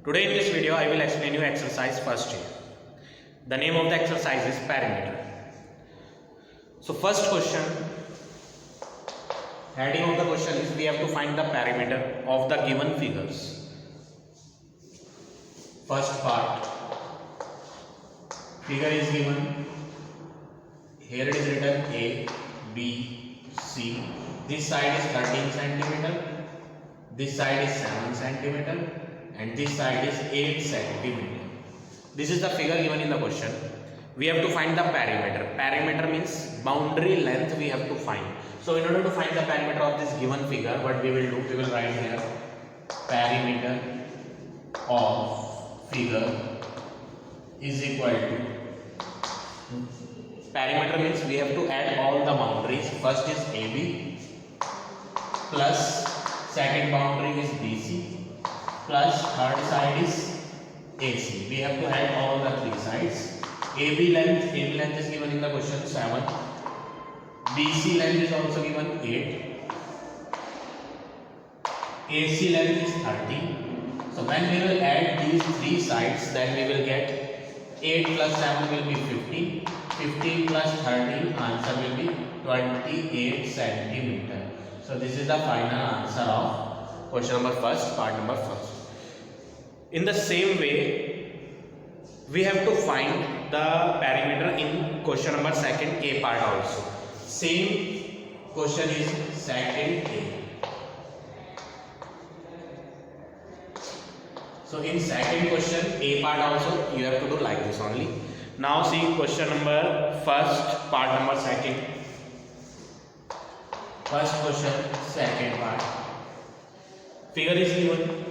Today in this video I will explain you exercise first here. The name of the exercise is perimeter. So first question, heading of the question is we have to find the perimeter of the given figures. First part, figure is given. Here it is written A, B, C. This side is 13 centimeter. This side is 7 centimeter. And this side is 8 centimeter. This is the figure given in the question. We have to find the perimeter. Perimeter means boundary length we have to find. So in order to find the perimeter of this given figure, what we will do, we will write here perimeter of figure is equal to, perimeter means we have to add all the boundaries. First is AB plus second boundary is BC plus third side is AC. We have to add all the three sides. AB length is given in the question 7. BC length is also given 8. AC length is 30. So when we will add these three sides, then we will get 8 plus 7 will be 15. 15 plus 13, answer will be 28 centimeter. So this is the final answer of question number first, part number first. In the same way, we have to find the perimeter in question number second A part also. Same question is second A. So in second question A part also you have to do like this only. Now see question number first, part number second. First question, second part. Figure is given.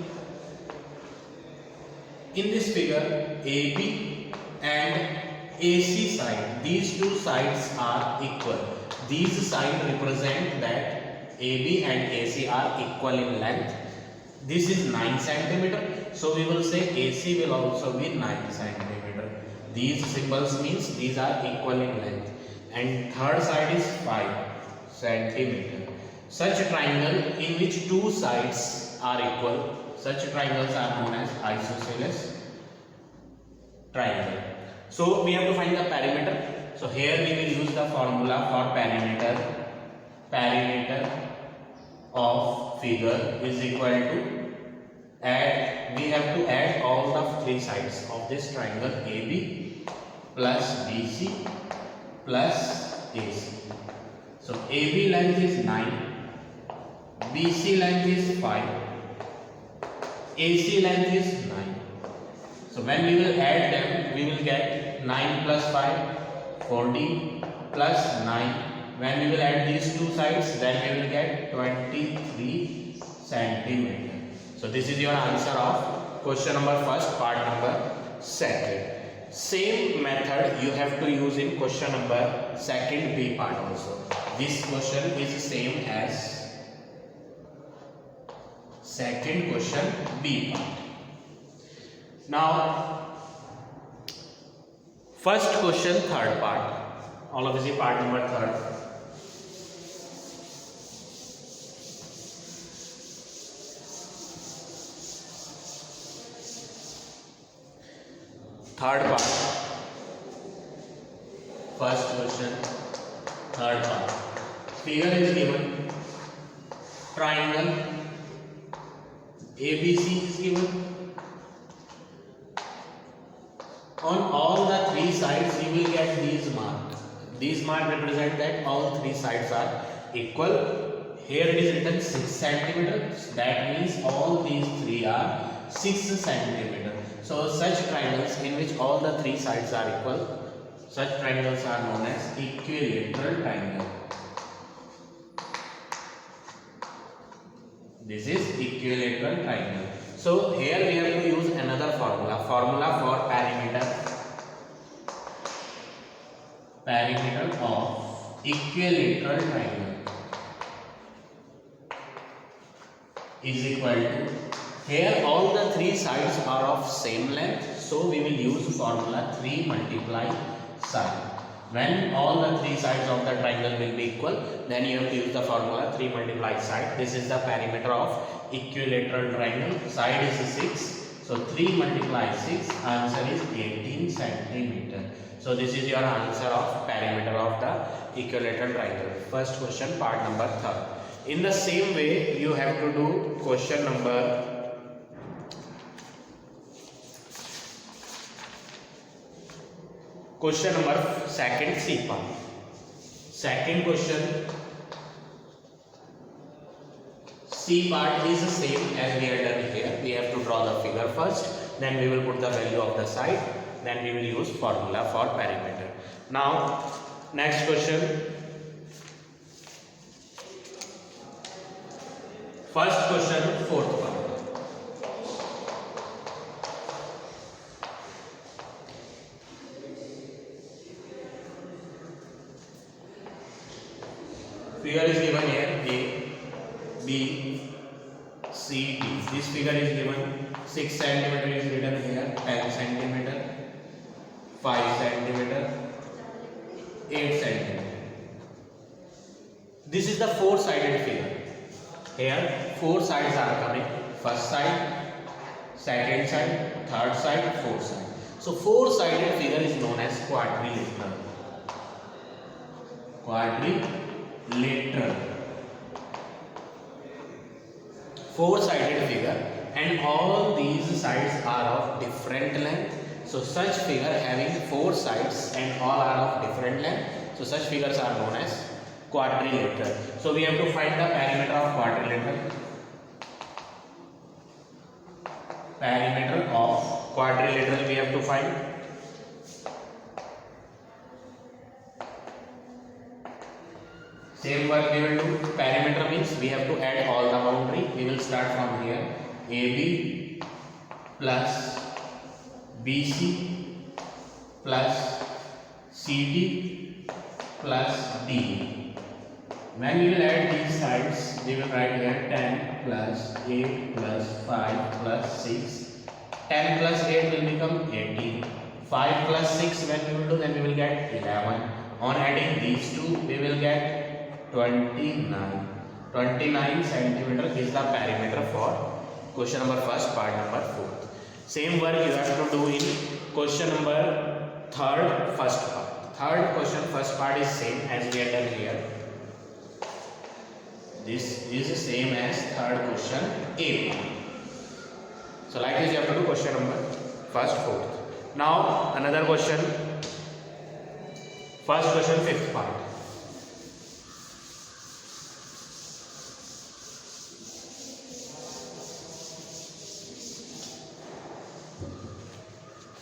In this figure, AB and AC side, these two sides are equal. These sides represent that AB and AC are equal in length. This is 9 centimeter. So we will say AC will also be 9 centimeter. These symbols means these are equal in length. And third side is 5 centimeter. Such a triangle in which two sides are equal, such triangles are known as isosceles triangle. So we have to find the perimeter. So here we will use the formula for perimeter. Perimeter of figure is equal to, we have to add all the three sides of this triangle AB plus BC plus AC. So AB length is 9, BC length is 5, AC length is 9. So when we will add them, we will get 9 plus 5, 14 plus 9. When we will add these two sides, then we will get 23 centimeter. So this is your answer of question number first, part number second. Same method you have to use in question number second B part also. This question is the same as second question B part. Now first question third part. All of you see part number third. Third part. First question, third part. Figure is given. Triangle ABC is given. On all the three sides you will get these marks. These marks represent that all three sides are equal. Here it is written 6 centimeters. That means all these three are 6 centimeters. So such triangles in which all the three sides are equal, such triangles are known as equilateral triangle. This is equilateral triangle. So here we have to use another formula for perimeter. Perimeter of equilateral triangle is equal to, here all the three sides are of same length, so we will use formula 3 multiply side. When all the three sides of the triangle will be equal, then you have to use the formula 3 multiply side. This is the perimeter of equilateral triangle. Side is 6, So 3 multiply 6, answer is 18 centimeter. So this is your answer of perimeter of the equilateral triangle. First question, part number 3. In the same way, you have to do question number second C part. Second question C part is the same as we have done here. We have to draw the figure first, then we will put the value of the side, then we will use formula for perimeter. Now next question. First question, fourth part. Figure is given here A, B, C, D. This figure is given 6 centimeter is written here, 10 centimeter, 5 centimeter, 8 centimeter. This is the four-sided figure. Here 4 sides are coming. First side, second side, third side, fourth side. So four-sided figure is known as quadrilateral. Quadrilateral. Four-sided figure, and all these sides are of different length. So such figure having 4 sides and all are of different length. So such figures are known as quadrilateral. So we have to find the perimeter of quadrilateral. Perimeter of quadrilateral we have to find. Same work we will do. Perimeter means we have to add all the boundary. We will start from here. AB plus BC plus CD plus D. When we will add these sides, we will write here 10 plus 8 plus 5 plus 6. 10 plus 8 will become 18. 5 plus 6 when we will do, then we will get 11. On adding these two, we will get 29. 29 centimeter is the perimeter for question number first, part number 4. Same work you have to do in question number third, first part. Third question, first part is same as we have done here. This is the same as third question A. So like this you have to do question number first, fourth. Now another question. First question, fifth part.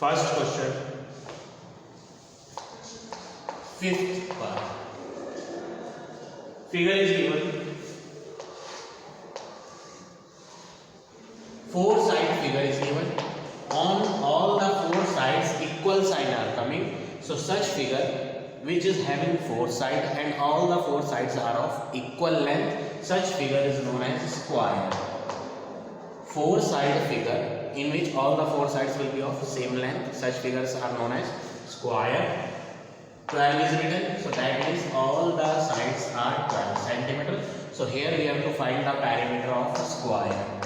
First question, fifth part. Figure is given. 4 side figure is given. On all the 4 sides equal sign are coming. So such figure which is having 4 sides and all the 4 sides are of equal length, such figure is known as square. 4 side figure in which all the 4 sides will be of same length, such figures are known as square. 12 is written, so that means all the sides are 12 centimeter. So here we have to find the perimeter of square.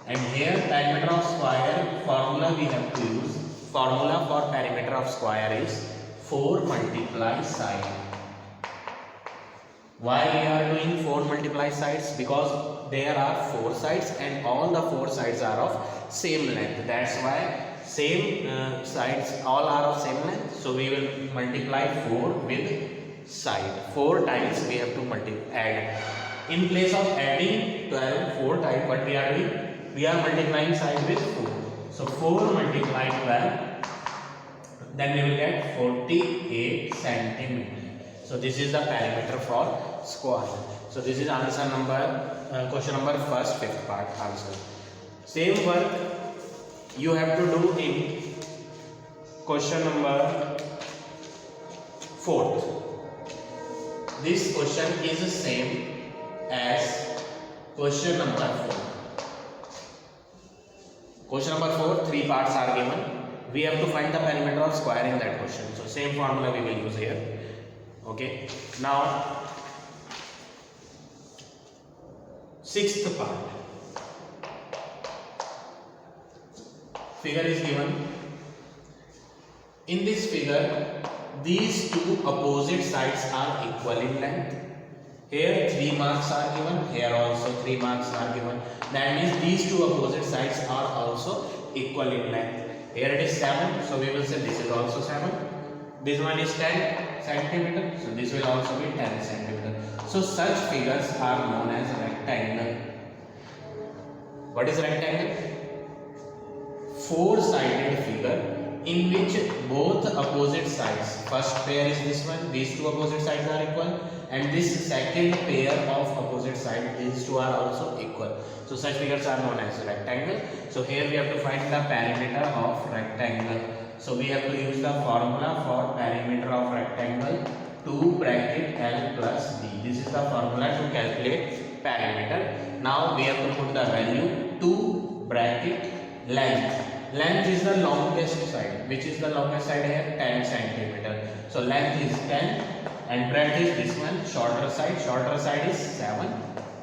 And here perimeter of square formula we have to use. Formula for perimeter of square is 4 multiply side. Why we are doing 4 multiply sides? Because there are 4 sides and all the 4 sides are of same length. That's why same sides all are of same length. So we will multiply 4 with side. 4 times we have to add. In place of adding 12 4 times, what we are doing? We are multiplying side with 4. So 4 multiply 12, then we will get 48 centimeter. So this is the perimeter for square. So this is answer number question number first, fifth part answer. Same work you have to do in question number fourth. This question is the same as question number 4. Question number 4, 3 parts are given. We have to find the perimeter of square in that question. So same formula we will use here. Okay. Now sixth part. figure is given. In this figure, these two opposite sides are equal in length. Here 3 marks are given, here also 3 marks are given. That means these two opposite sides are also equal in length. Here it is 7, so we will say this is also 7. This one is 10 centimeter, so this will also be 10 centimeter. So such figures are known as rectangle. What is rectangle? Four-sided figure in which both opposite sides, first pair is this one, these two opposite sides are equal, and this second pair of opposite sides, these two are also equal. So such figures are known as rectangle. So here we have to find the perimeter of rectangle. So we have to use the formula for perimeter of rectangle, 2 bracket L plus B. This is the formula to calculate perimeter. Now we have to put the value 2 bracket length. Length is the longest side. Which is the longest side here? 10 centimeter. So length is 10 and breadth is this one, shorter side. Shorter side is 7.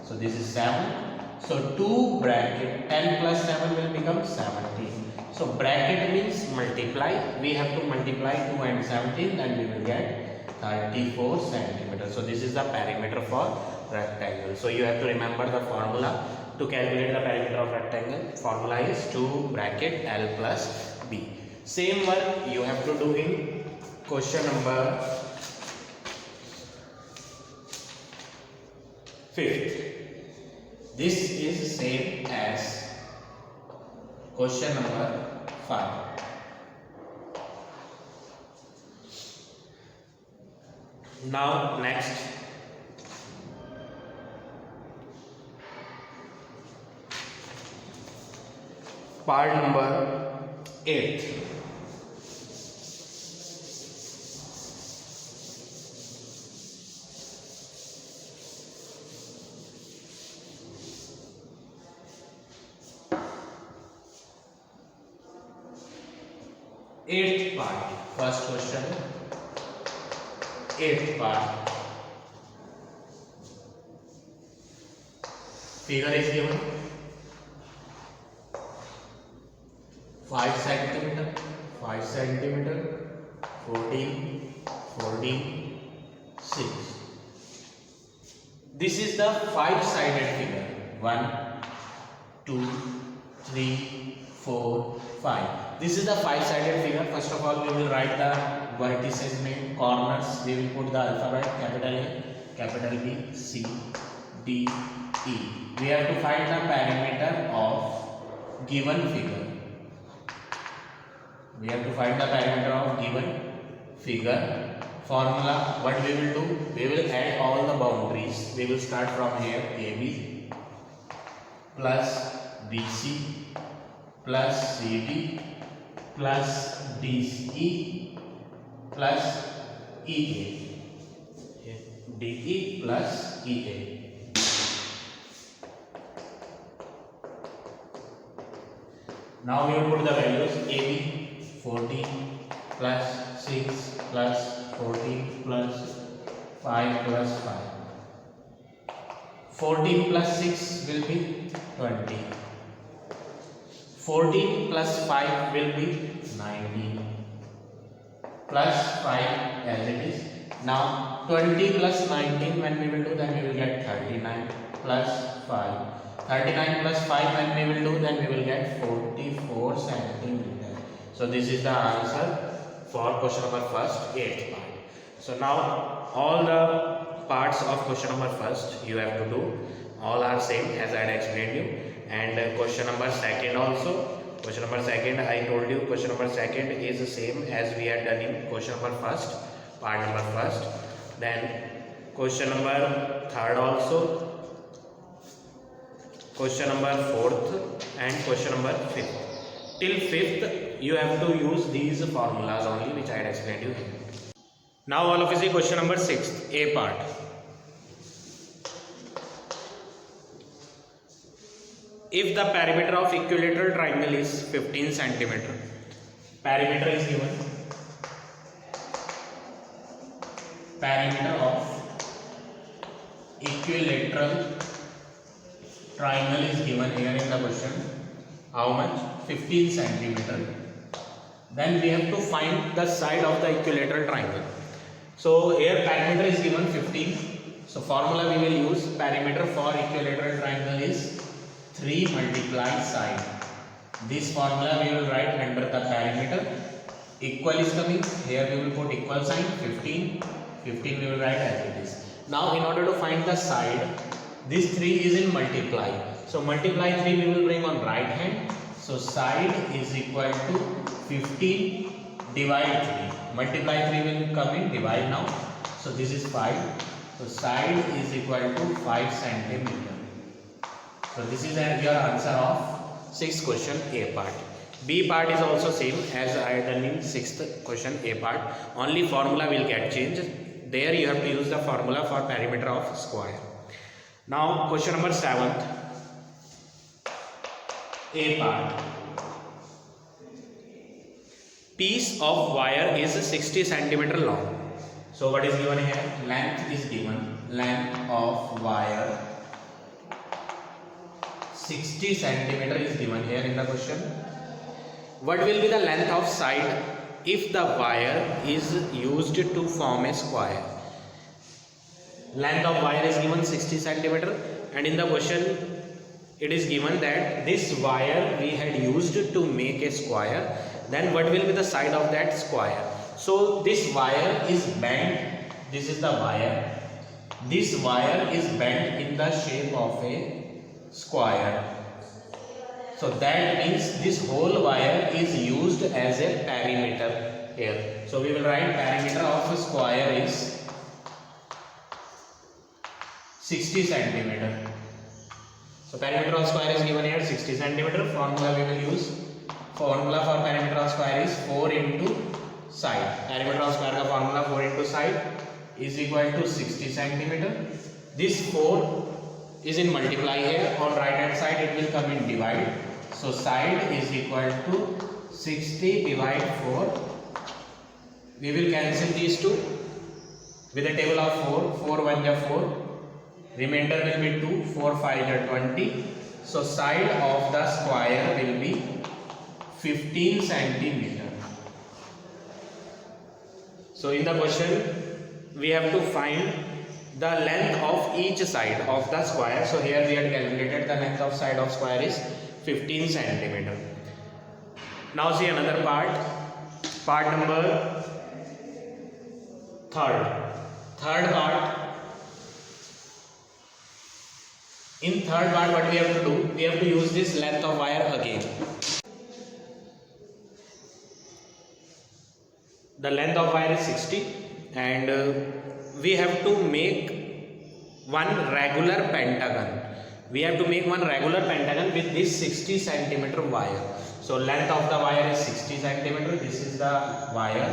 So this is 7. So 2 bracket 10 plus 7 will become 17. So bracket means multiply. We have to multiply 2 and 17, then we will get 34 centimeters. So this is the perimeter for rectangle. So you have to remember the formula to calculate the perimeter of rectangle. Formula is 2 bracket L plus B. Same work you have to do in question number 5th. This is same as question number 5. Now next, part number 8. Eighth part, first question, 8th part. Figure is given 5 centimeter, 5 centimeter, 14, 14, 6. This is the 5-sided figure. 1, 2, 3, 4, 5. This is the 5-sided figure. First of all, we will write the vertices name, corners. We will put the alphabet, capital A, capital B, C, D, E. We have to find the perimeter of given figure. We have to find the perimeter of given figure. Formula, what we will do? We will add all the boundaries. We will start from here, AB plus BC plus CD plus DE plus EA. DE plus EA. Now we will put the values. AB 14 plus 6 plus 14 plus 5 plus 5. 14 plus 6 will be 20. 14 plus 5 will be 19 plus 5 as it is. Now 20 plus 19 when we will do, then we will get 39 plus 5. 39 plus 5 when we will do, then we will get 44 centimeter. So this is the answer for question number first, 8th part. So now all the parts of question number first you have to do. All are same as I had explained you. And question number second also. Question number second, I told you question number second is the same as we had done in question number first, part number first. Then question number third also, question number fourth, and question number fifth. Till fifth you have to use these formulas only which I had explained you here. Now all of you see question number 6th, A part. If the perimeter of equilateral triangle is 15 centimeter, perimeter is given. Perimeter of equilateral triangle is given here in the question. How much? 15 centimeter. Then we have to find the side of the equilateral triangle. So here perimeter is given 15. So formula we will use, perimeter for equilateral triangle is 3 multiply side. This formula we will write under the perimeter. Equal is coming, here we will put equal sign, 15 we will write as it is. Now in order to find the side, this 3 is in multiply. So multiply 3 we will bring on right hand. So side is equal to 15 divide 3. Multiply 3 will come in, divide now. So this is 5. So side is equal to 5 centimeter. So this is your answer of 6th question A part. B part is also same as I had done in 6th question A part. Only formula will get changed. There you have to use the formula for perimeter of square. Now question number 7th A part. Piece of wire is 60 centimeter long. So what is given here? Length is given. Length of wire 60 centimeter is given here in the question. What will be the length of side if the wire is used to form a square? Length of wire is given 60 centimeter, and in the question it is given that this wire we had used to make a square. Then what will be the side of that square? So this wire is bent. This is the wire. This wire is bent in the shape of a square. So that means this whole wire is used as a perimeter here. So we will write perimeter of a square is 60 centimeter. So perimeter of square is given here 60 centimeter. Formula we will use. Formula for perimeter of square is 4 into side. Perimeter of square ka formula 4 into side is equal to 60 centimeter. This 4 is in multiply here. On right hand side it will come in divide. So side is equal to 60 divide 4. We will cancel these two with a table of 4. 4 1 is 4. Remainder will be 2. 4 5 is 20. So side of the square will be 15 centimeter. So in the question we have to find the length of each side of the square. So here we had calculated the length of side of square is 15 centimeter. Now see another part. Part number 3rd. Third part. In third part what we have to do? We have to use this length of wire again. The length of wire is 60 and we have to make one regular pentagon. We have to make one regular pentagon with this 60 centimeter wire. So length of the wire is 60 centimeter. This is the wire.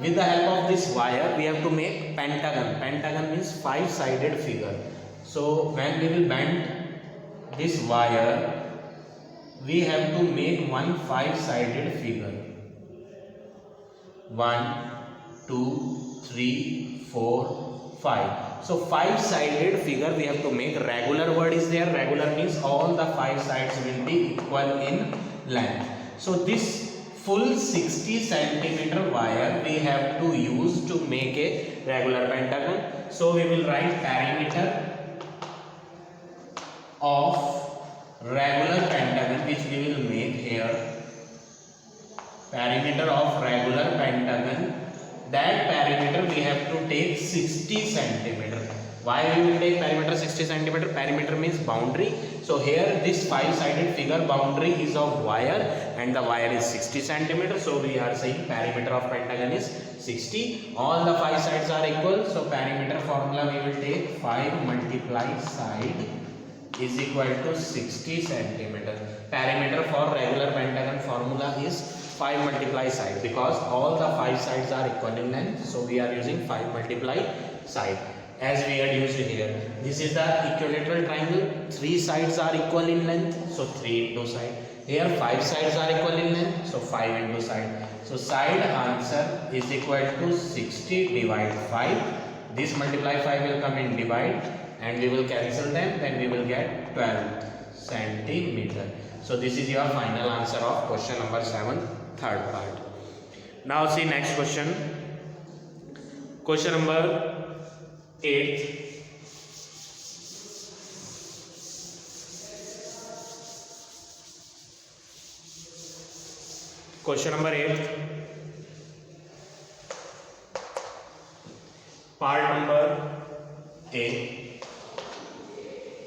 With the help of this wire we have to make pentagon. Pentagon means 5-sided figure. So when we will bend this wire, we have to make one 5-sided figure. 1, 2, 3, 4, 5. So 5-sided figure we have to make. Regular word is there. Regular means all the 5 sides will be equal in length. So this full 60 centimeter wire we have to use to make a regular pentagon. So we will write perimeter of regular pentagon which we will make here. Perimeter of regular pentagon. That perimeter we have to take 60 centimeter. Why we will take perimeter 60 centimeter? Perimeter means boundary. So here this 5-sided figure boundary is of wire and the wire is 60 centimeter. So we are saying perimeter of pentagon is 60. All the 5 sides are equal. So perimeter formula we will take 5 multiply side is equal to 60 centimeter. Perimeter for regular pentagon formula is 5 multiply side because all the 5 sides are equal in length. So we are using 5 multiply side as we had used here. This is the equilateral triangle. 3 sides are equal in length. So 3 into side. Here 5 sides are equal in length. So 5 into side. So side answer is equal to 60 divide 5. This multiply 5 will come in divide and we will cancel them. Then we will get 12 centimeter. So this is your final answer of question number 7, third part. Now see next question. Question number 8. Question number 8, part number A.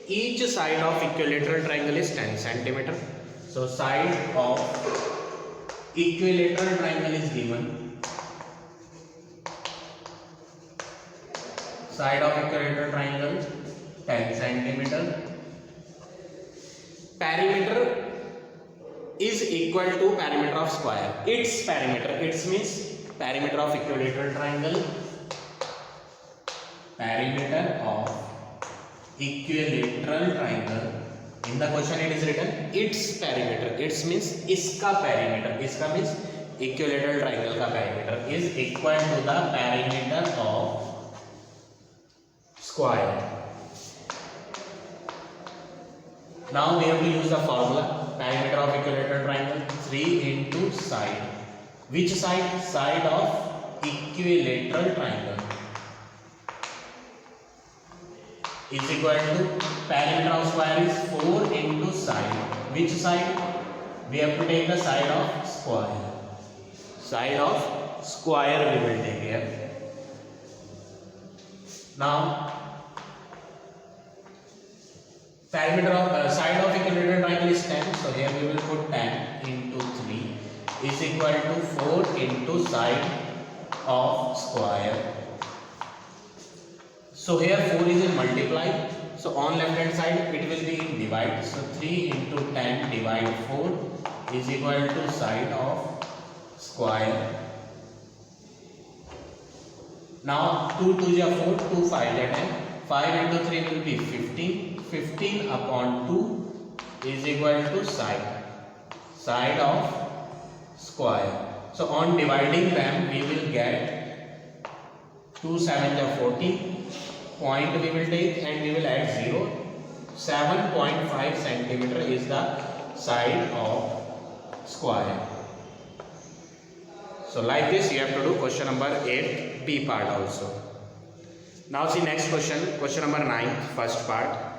Each side of equilateral triangle is 10 centimeter. So side of equilateral triangle is given. Side of equilateral triangle 10 centimeter. Perimeter is equal to perimeter of square. Its perimeter, its means perimeter of equilateral triangle, perimeter of equilateral triangle. In the question it is written its perimeter. Its means iska perimeter. Iska means equilateral triangle का perimeter is equal to the perimeter of square. Now we have to use the formula. Perimeter of equilateral triangle 3 into side. Which side? Side of equilateral triangle is equal to perimeter of square is 4 into side. Which side? We have to take the side of square. Side of square we will take here. Now perimeter of side of equilateral triangle is 10, so here we will put 10 into 3 is equal to 4 into side of square. So here 4 is in multiply, so on left hand side it will be in divide. So 3 into 10 divide 4 is equal to side of square. Now 2 2 is 4, 2 5 is 10, 5 into 3 will be 15. 15 upon 2 is equal to side of square. So on dividing them we will get 2 7 is 14, point we will take and we will add 0. 7.5 centimeter is the side of square. So like this you have to do question number 8 B part also. Now see next question, question number 9, first part.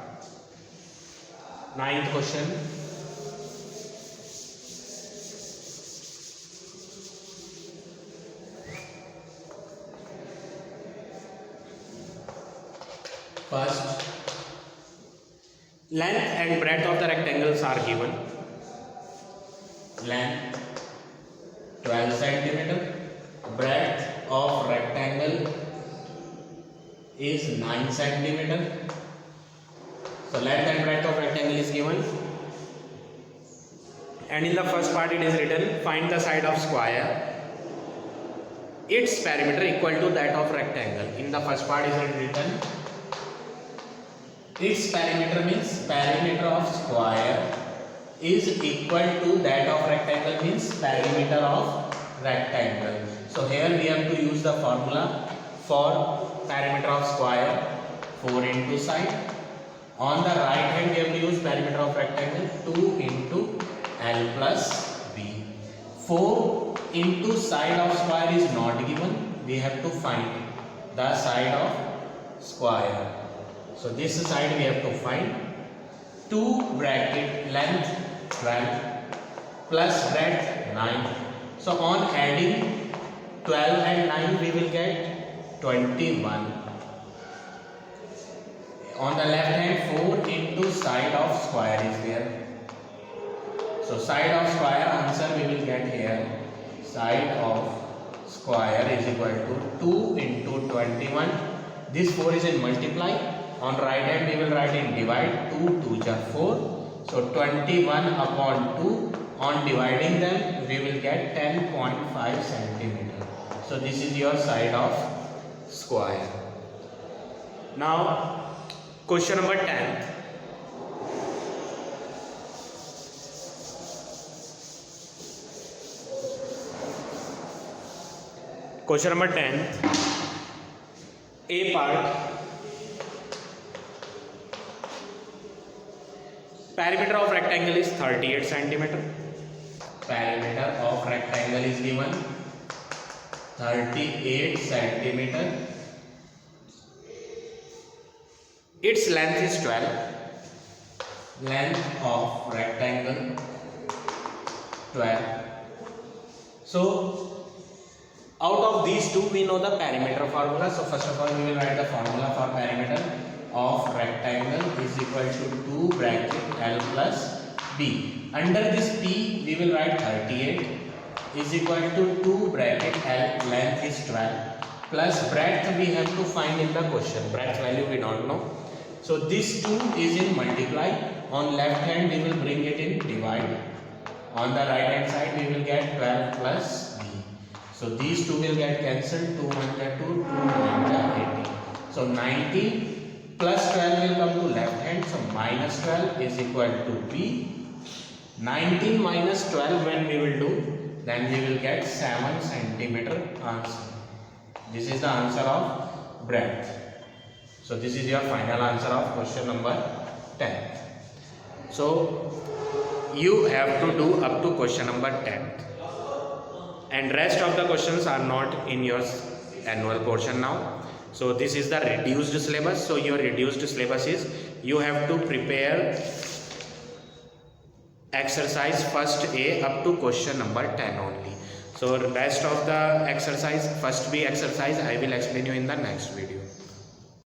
Ninth question. First, length and breadth of the rectangles are given. Length 12 centimeter, breadth of rectangle is 9 centimeter. So length and breadth of rectangle is given, and in the first part it is written find the side of square, its perimeter equal to that of rectangle. In the first part is written its perimeter means perimeter of square is equal to that of rectangle means perimeter of rectangle. So here we have to use the formula for perimeter of square, 4 into side. On the right hand we have to use perimeter of rectangle 2 into L plus B. 4 into side of square is not given. We have to find the side of square. So this side we have to find. 2 bracket length 12 plus breadth 9. So on adding 12 and 9 we will get 21. On the left hand 4 into side of square is there. So side of square answer we will get here. Side of square is equal to 2 into 21. This 4 is in multiply. On right hand we will write in divide. 2 2 is 4. So 21 upon 2. On dividing them we will get 10.5 centimeter. So this is your side of square. Now question number 10. Question number 10. A part. Perimeter of rectangle is 38 centimeter. Perimeter of rectangle is given 38 centimeter. Its length is 12. Length of rectangle 12. So out of these two we know the perimeter formula. So first of all we will write the formula for perimeter of rectangle is equal to 2 bracket L plus B. Under this P we will write 38 is equal to 2 bracket L, length is 12, plus breadth we have to find in the question. Breadth value we don't know. So this 2 is in multiply. On left hand we will bring it in divide. On the right hand side we will get 12 plus B. So these two will get cancelled. 2 1 2, 2 9 80. So 90 plus 12 will come to left hand. So minus 12 is equal to B. 19 minus 12 when we will do, then we will get 7 centimeter answer. This is the answer of breadth. So this is your final answer of question number 10. So you have to do up to question number 10, and rest of the questions are not in your annual portion now. So this is the reduced syllabus. So your reduced syllabus is you have to prepare exercise first A up to question number 10 only. So rest of the exercise, first B exercise I will explain you in the next video.